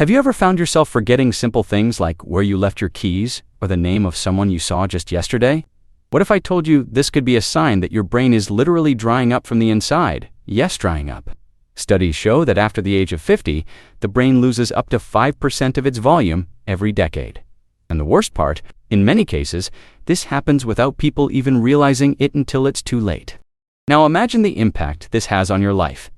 Have you ever found yourself forgetting simple things like where you left your keys or the name of someone you saw just yesterday? What if I told you this could be a sign that your brain is literally drying up from the inside? Yes, drying up. Studies show that after the age of 50, the brain loses up to 5% of its volume every decade. And the worst part, in many cases, this happens without people even realizing it until it's too late. Now imagine the impact this has on your life.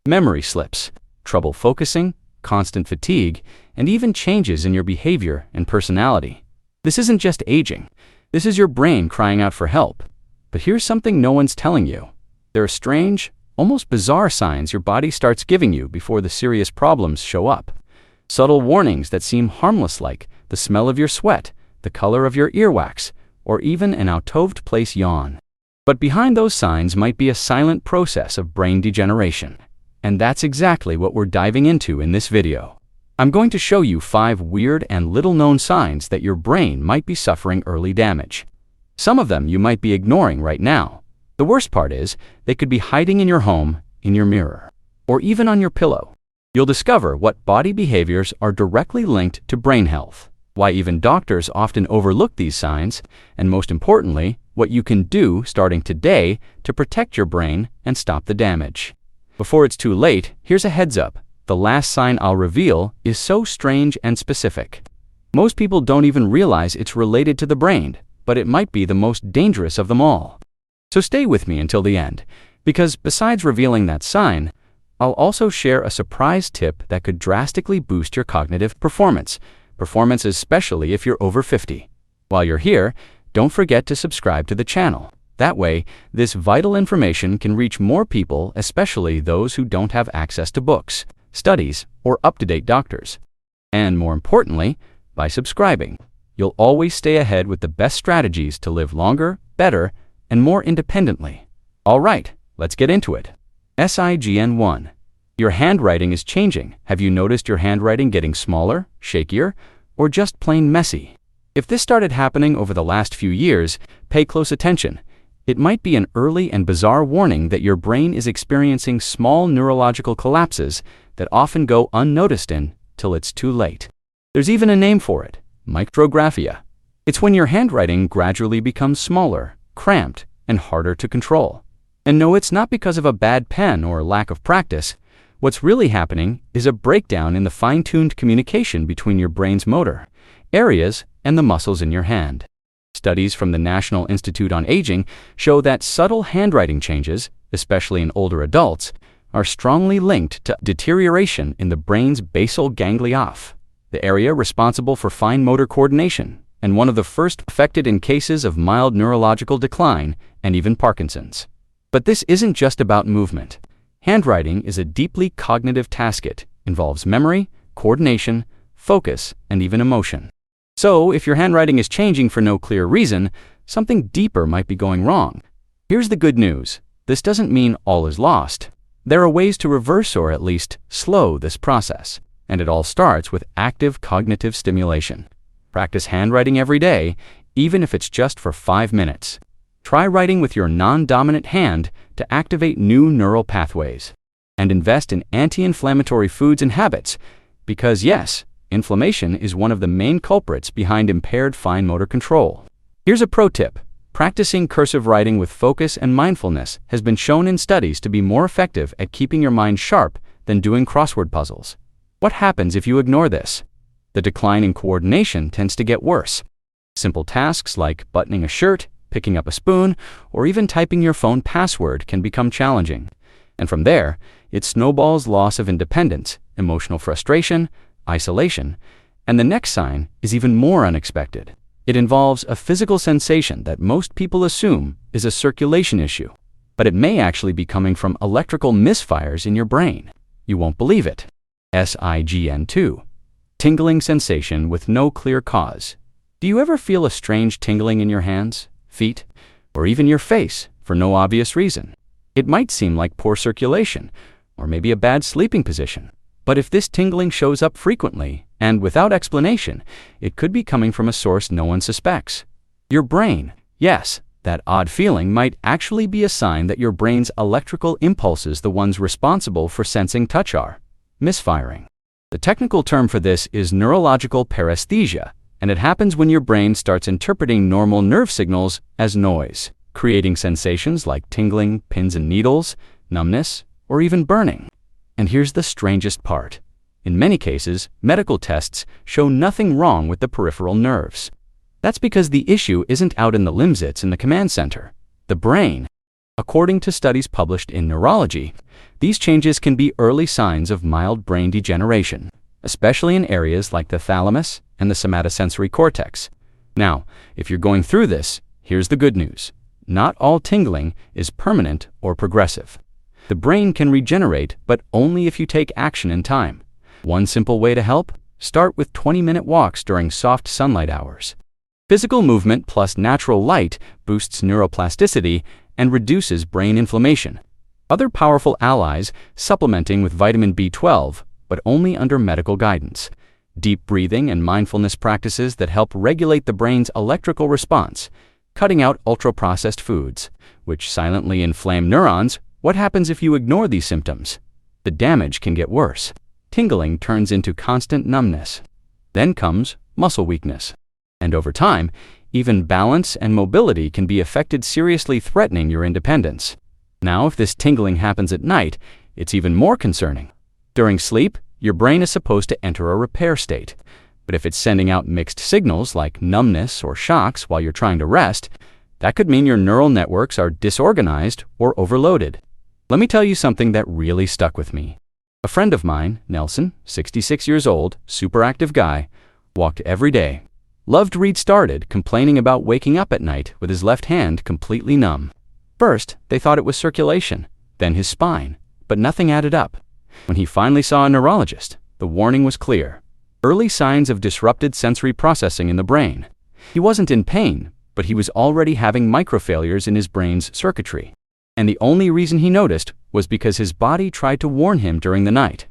Memory slips, trouble focusing, constant fatigue, and even changes in your behavior and personality. This isn't just aging. This is your brain crying out for help. But here's something no one's telling you. There are strange, almost bizarre signs your body starts giving you before the serious problems show up. Subtle warnings that seem harmless, like the smell of your sweat, the color of your earwax, or even an out-of-place yawn. But behind those signs might be a silent process of brain degeneration. And that's exactly what we're diving into in this video. I'm going to show you 5 weird and little-known signs that your brain might be suffering early damage. Some of them you might be ignoring right now. The worst part is, they could be hiding in your home, in your mirror, or even on your pillow. You'll discover what body behaviors are directly linked to brain health, why even doctors often overlook these signs, and most importantly, what you can do starting today to protect your brain and stop the damage. Before it's too late, here's a heads up. The last sign I'll reveal is so strange and specific. Most people don't even realize it's related to the brain, but it might be the most dangerous of them all. So stay with me until the end, because besides revealing that sign, I'll also share a surprise tip that could drastically boost your cognitive performance especially if you're over 50. While you're here, don't forget to subscribe to the channel. That way, this vital information can reach more people, especially those who don't have access to books, studies, or up-to-date doctors. And more importantly, by subscribing, you'll always stay ahead with the best strategies to live longer, better, and more independently. All right, let's get into it. Sign 1. Your handwriting is changing. Have you noticed your handwriting getting smaller, shakier, or just plain messy? If this started happening over the last few years, pay close attention. It might be an early and bizarre warning that your brain is experiencing small neurological collapses that often go unnoticed until it's too late. There's even a name for it: micrographia. It's when your handwriting gradually becomes smaller, cramped, and harder to control. And no, it's not because of a bad pen or lack of practice. What's really happening is a breakdown in the fine-tuned communication between your brain's motor areas and the muscles in your hand. Studies from the National Institute on Aging show that subtle handwriting changes, especially in older adults, are strongly linked to deterioration in the brain's basal ganglia, the area responsible for fine motor coordination, and one of the first affected in cases of mild neurological decline and even Parkinson's. But this isn't just about movement. Handwriting is a deeply cognitive task. It involves memory, coordination, focus, and even emotion. So, if your handwriting is changing for no clear reason, something deeper might be going wrong. Here's the good news. This doesn't mean all is lost. There are ways to reverse or at least slow this process, and it all starts with active cognitive stimulation. Practice handwriting every day, even if it's just for 5 minutes. Try writing with your non-dominant hand to activate new neural pathways. And invest in anti-inflammatory foods and habits, because yes, inflammation is one of the main culprits behind impaired fine motor control. Here's a pro tip. Practicing cursive writing with focus and mindfulness has been shown in studies to be more effective at keeping your mind sharp than doing crossword puzzles. What happens if you ignore this? The decline in coordination tends to get worse. Simple tasks like buttoning a shirt, picking up a spoon, or even typing your phone password can become challenging. And from there, it snowballs loss of independence, emotional frustration, isolation, and the next sign is even more unexpected. It involves a physical sensation that most people assume is a circulation issue, but it may actually be coming from electrical misfires in your brain. You won't believe it. Sign 2. Tingling sensation with no clear cause. Do you ever feel a strange tingling in your hands, feet, or even your face for no obvious reason? It might seem like poor circulation, or maybe a bad sleeping position. But if this tingling shows up frequently and without explanation, it could be coming from a source no one suspects. Your brain. Yes, that odd feeling might actually be a sign that your brain's electrical impulses, the ones responsible for sensing touch, are misfiring. The technical term for this is neurological paresthesia, and it happens when your brain starts interpreting normal nerve signals as noise, creating sensations like tingling, pins and needles, numbness, or even burning. And here's the strangest part. In many cases, medical tests show nothing wrong with the peripheral nerves. That's because the issue isn't out in the limbs, it's in the command center, the brain. According to studies published in Neurology, these changes can be early signs of mild brain degeneration, especially in areas like the thalamus and the somatosensory cortex. Now, if you're going through this, here's the good news. Not all tingling is permanent or progressive. The brain can regenerate, but only if you take action in time. One simple way to help? Start with 20-minute walks during soft sunlight hours. Physical movement plus natural light boosts neuroplasticity and reduces brain inflammation. Other powerful allies, supplementing with vitamin B12, but only under medical guidance. Deep breathing and mindfulness practices that help regulate the brain's electrical response. Cutting out ultra-processed foods, which silently inflame neurons. What happens if you ignore these symptoms? The damage can get worse. Tingling turns into constant numbness. Then comes muscle weakness. And over time, even balance and mobility can be affected, seriously threatening your independence. Now, if this tingling happens at night, it's even more concerning. During sleep, your brain is supposed to enter a repair state. But if it's sending out mixed signals like numbness or shocks while you're trying to rest, that could mean your neural networks are disorganized or overloaded. Let me tell you something that really stuck with me. A friend of mine, Nelson, 66 years old, super active guy, walked every day. Loved to read, started complaining about waking up at night with his left hand completely numb. First, they thought it was circulation, then his spine, but nothing added up. When he finally saw a neurologist, the warning was clear. Early signs of disrupted sensory processing in the brain. He wasn't in pain, but he was already having microfailures in his brain's circuitry. And the only reason he noticed was because his body tried to warn him during the night.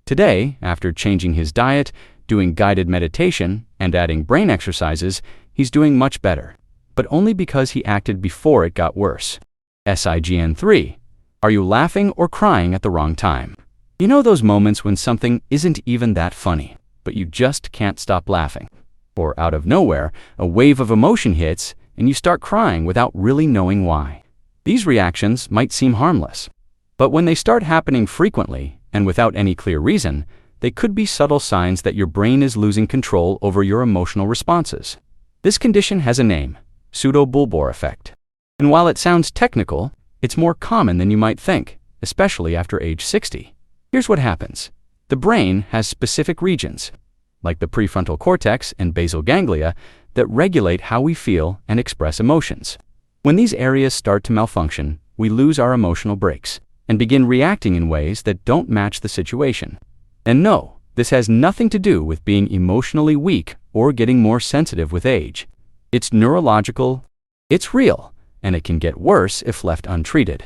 Today, after changing his diet, doing guided meditation, and adding brain exercises, he's doing much better. But only because he acted before it got worse. SIGN 3. Are you laughing or crying at the wrong time? You know those moments when something isn't even that funny, but you just can't stop laughing? Or out of nowhere, a wave of emotion hits and you start crying without really knowing why. These reactions might seem harmless, but when they start happening frequently and without any clear reason, they could be subtle signs that your brain is losing control over your emotional responses. This condition has a name, pseudobulbar effect. And while it sounds technical, it's more common than you might think, especially after age 60. Here's what happens. The brain has specific regions, like the prefrontal cortex and basal ganglia, that regulate how we feel and express emotions. When these areas start to malfunction, we lose our emotional brakes and begin reacting in ways that don't match the situation. And no, this has nothing to do with being emotionally weak or getting more sensitive with age. It's neurological, it's real, and it can get worse if left untreated.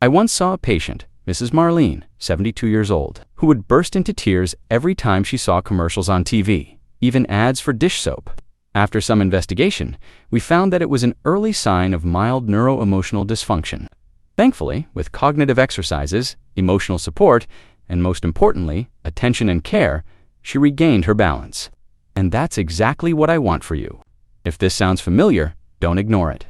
I once saw a patient, Mrs. Marlene, 72 years old, who would burst into tears every time she saw commercials on TV, even ads for dish soap. After some investigation, we found that it was an early sign of mild neuroemotional dysfunction. Thankfully, with cognitive exercises, emotional support, and most importantly, attention and care, she regained her balance. And that's exactly what I want for you. If this sounds familiar, don't ignore it.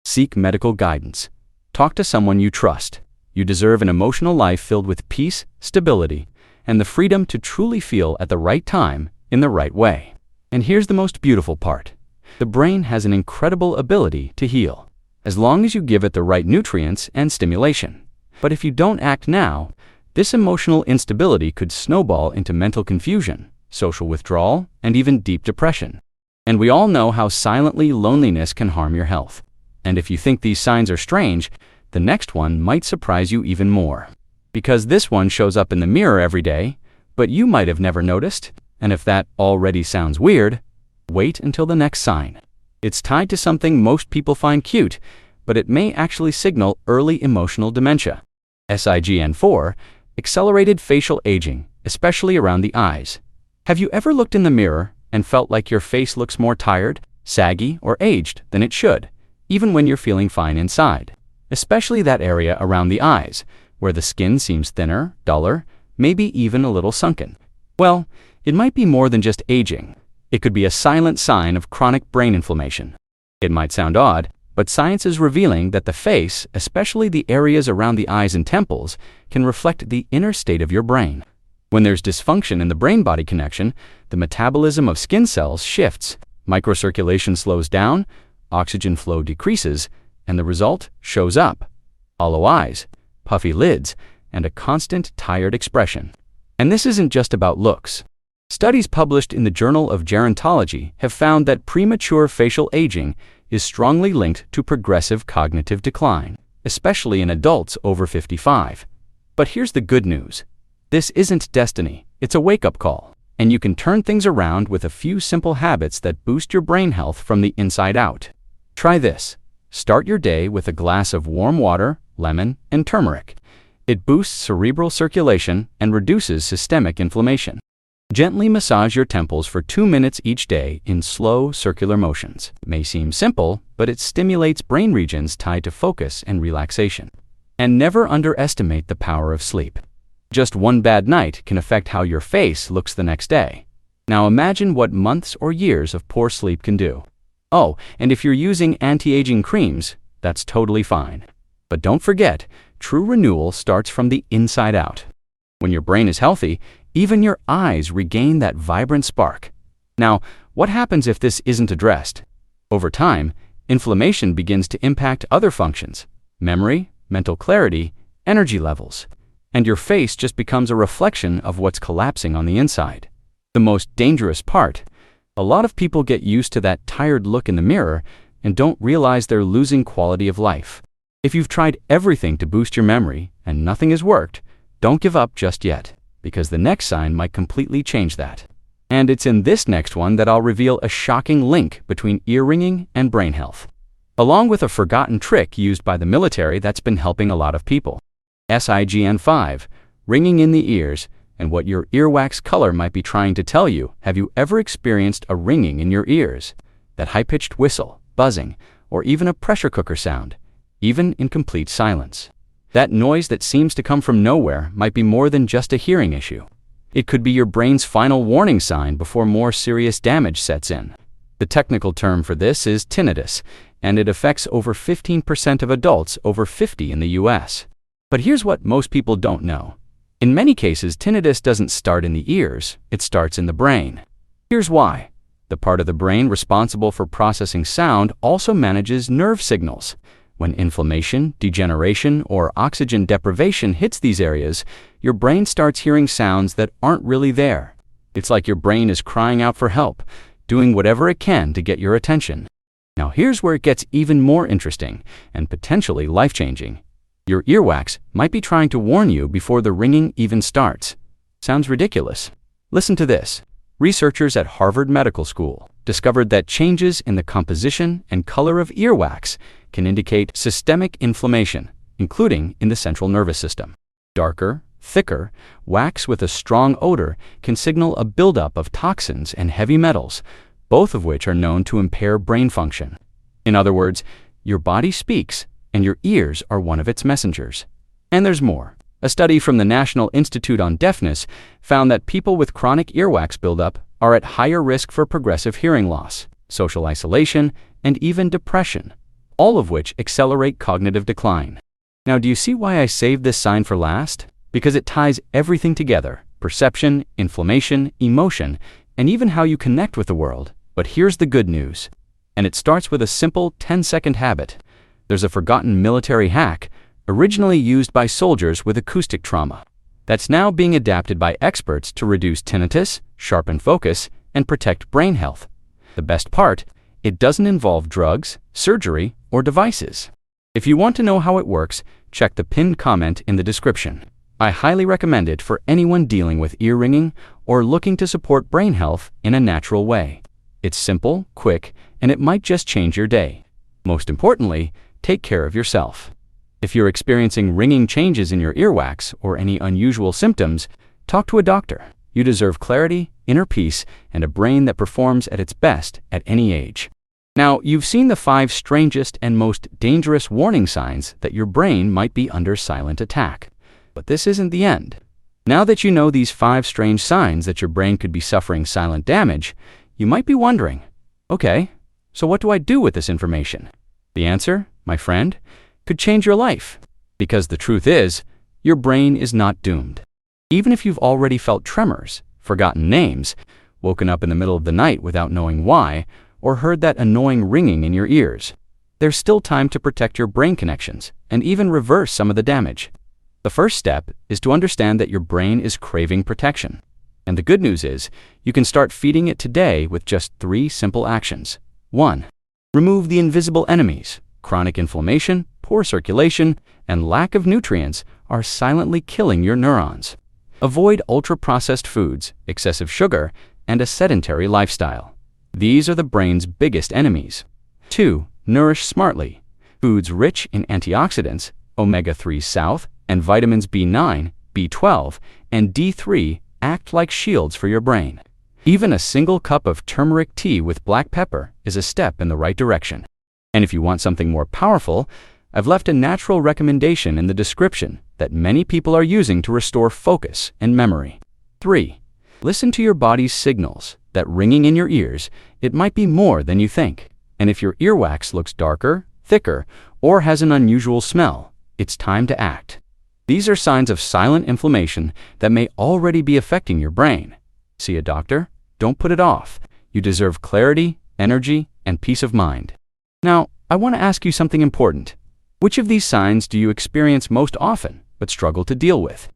Seek medical guidance. Talk to someone you trust. You deserve an emotional life filled with peace, stability, and the freedom to truly feel at the right time in the right way. And here's the most beautiful part. The brain has an incredible ability to heal, as long as you give it the right nutrients and stimulation. But if you don't act now, this emotional instability could snowball into mental confusion, social withdrawal, and even deep depression. And we all know how silently loneliness can harm your health. And if you think these signs are strange, the next one might surprise you even more. Because this one shows up in the mirror every day, but you might have never noticed. And if that already sounds weird, wait until the next sign. It's tied to something most people find cute, but it may actually signal early emotional dementia. SIGN 4, accelerated facial aging, especially around the eyes. Have you ever looked in the mirror and felt like your face looks more tired, saggy, or aged than it should, even when you're feeling fine inside? Especially that area around the eyes, where the skin seems thinner, duller, maybe even a little sunken. Well, it might be more than just aging. It could be a silent sign of chronic brain inflammation. It might sound odd, but science is revealing that the face, especially the areas around the eyes and temples, can reflect the inner state of your brain. When there's dysfunction in the brain-body connection, the metabolism of skin cells shifts, microcirculation slows down, oxygen flow decreases, and the result shows up: hollow eyes, puffy lids, and a constant tired expression. And this isn't just about looks. Studies published in the Journal of Gerontology have found that premature facial aging is strongly linked to progressive cognitive decline, especially in adults over 55. But here's the good news. This isn't destiny, it's a wake-up call, and you can turn things around with a few simple habits that boost your brain health from the inside out. Try this. Start your day with a glass of warm water, lemon, and turmeric. It boosts cerebral circulation and reduces systemic inflammation. Gently massage your temples for 2 minutes each day in slow circular motions. It may seem simple, but it stimulates brain regions tied to focus and relaxation. And never underestimate the power of sleep. Just one bad night can affect how your face looks the next day. Now imagine what months or years of poor sleep can do. Oh, and if you're using anti-aging creams, that's totally fine. But don't forget, true renewal starts from the inside out. When your brain is healthy, even your eyes regain that vibrant spark. Now, what happens if this isn't addressed? Over time, inflammation begins to impact other functions: memory, mental clarity, energy levels. And your face just becomes a reflection of what's collapsing on the inside. The most dangerous part: a lot of people get used to that tired look in the mirror and don't realize they're losing quality of life. If you've tried everything to boost your memory and nothing has worked, don't give up just yet, because the next sign might completely change that. And it's in this next one that I'll reveal a shocking link between ear ringing and brain health, along with a forgotten trick used by the military that's been helping a lot of people. SIGN5, ringing in the ears, and what your earwax color might be trying to tell you. Have you ever experienced a ringing in your ears? That high-pitched whistle, buzzing, or even a pressure cooker sound, even in complete silence. That noise that seems to come from nowhere might be more than just a hearing issue. It could be your brain's final warning sign before more serious damage sets in. The technical term for this is tinnitus, and it affects over 15% of adults over 50 in the US. But here's what most people don't know. In many cases, tinnitus doesn't start in the ears, it starts in the brain. Here's why. The part of the brain responsible for processing sound also manages nerve signals. When inflammation, degeneration, or oxygen deprivation hits these areas, your brain starts hearing sounds that aren't really there. It's like your brain is crying out for help, doing whatever it can to get your attention. Now here's where it gets even more interesting and potentially life-changing. Your earwax might be trying to warn you before the ringing even starts. Sounds ridiculous. Listen to this. Researchers at Harvard Medical School discovered that changes in the composition and color of earwax can indicate systemic inflammation, including in the central nervous system. Darker, thicker wax with a strong odor can signal a buildup of toxins and heavy metals, both of which are known to impair brain function. In other words, your body speaks, and your ears are one of its messengers. And there's more. A study from the National Institute on Deafness found that people with chronic earwax buildup are at higher risk for progressive hearing loss, social isolation, and even depression, all of which accelerate cognitive decline. Now, do you see why I saved this sign for last? Because it ties everything together: perception, inflammation, emotion, and even how you connect with the world. But here's the good news. And it starts with a simple 10-second habit. There's a forgotten military hack, originally used by soldiers with acoustic trauma, that's now being adapted by experts to reduce tinnitus, sharpen focus, and protect brain health. The best part, it doesn't involve drugs, surgery, or devices. If you want to know how it works, check the pinned comment in the description. I highly recommend it for anyone dealing with ear ringing or looking to support brain health in a natural way. It's simple, quick, and it might just change your day. Most importantly, take care of yourself. If you're experiencing ringing changes in your earwax or any unusual symptoms, talk to a doctor. You deserve clarity, inner peace, and a brain that performs at its best at any age. Now, you've seen the 5 strangest and most dangerous warning signs that your brain might be under silent attack. But this isn't the end. Now that you know these 5 strange signs that your brain could be suffering silent damage, you might be wondering, okay, so what do I do with this information? The answer, my friend, could change your life. Because the truth is, your brain is not doomed. Even if you've already felt tremors, forgotten names, woken up in the middle of the night without knowing why, or heard that annoying ringing in your ears, there's still time to protect your brain connections and even reverse some of the damage. The first step is to understand that your brain is craving protection. And the good news is, you can start feeding it today with just 3 simple actions. 1. Remove the invisible enemies. Chronic inflammation, poor circulation, and lack of nutrients are silently killing your neurons. Avoid ultra-processed foods, excessive sugar, and a sedentary lifestyle. These are the brain's biggest enemies. 2. Nourish smartly. Foods rich in antioxidants, omega-3 south, and vitamins B9, B12, and D3 act like shields for your brain. Even a single cup of turmeric tea with black pepper is a step in the right direction. And if you want something more powerful, I've left a natural recommendation in the description that many people are using to restore focus and memory. 3. Listen to your body's signals. That ringing in your ears, it might be more than you think. And if your earwax looks darker, thicker, or has an unusual smell, it's time to act. These are signs of silent inflammation that may already be affecting your brain. See a doctor? Don't put it off. You deserve clarity, energy, and peace of mind. Now, I want to ask you something important. Which of these signs do you experience most often but struggle to deal with?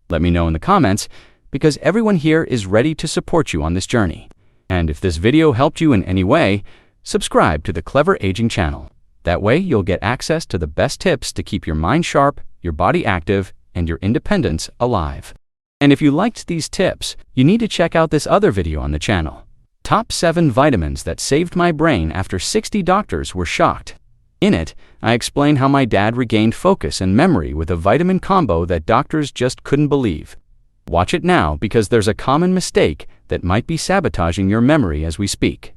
Let me know in the comments, because everyone here is ready to support you on this journey. And if this video helped you in any way, subscribe to the Clever Aging channel. That way you'll get access to the best tips to keep your mind sharp, your body active, and your independence alive. And if you liked these tips, you need to check out this other video on the channel. Top 7 vitamins that saved my brain after 60 doctors were shocked. In it, I explain how my dad regained focus and memory with a vitamin combo that doctors just couldn't believe. Watch it now because there's a common mistake that might be sabotaging your memory as we speak.